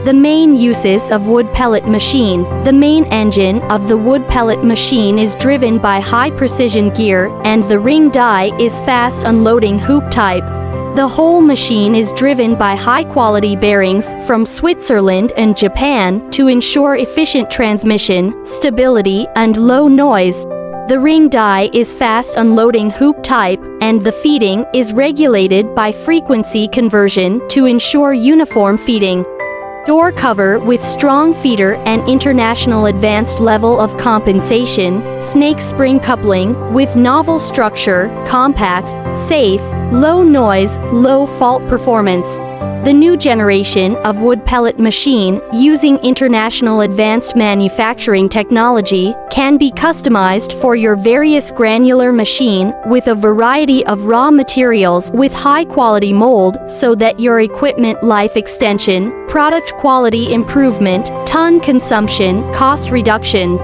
The main uses of wood pellet machine. The main engine of the wood pellet machine is driven by high-precision gear, and the ring die is fast unloading hoop type. The whole machine is driven by high-quality bearings from Switzerland and Japan to ensure efficient transmission, stability, and low noise. The ring die is fast unloading hoop type, and the feeding is regulated by frequency conversion to ensure uniform feeding. Door cover with strong feeder and international advanced level of compensation, snake spring coupling with novel structure, compact, safe, low noise, low fault performance. The new generation of wood pellet machine, using international advanced manufacturing technology, can be customized for your various granular machine with a variety of raw materials with high-quality mold so that your equipment life extension, product quality improvement, ton consumption, cost reduction.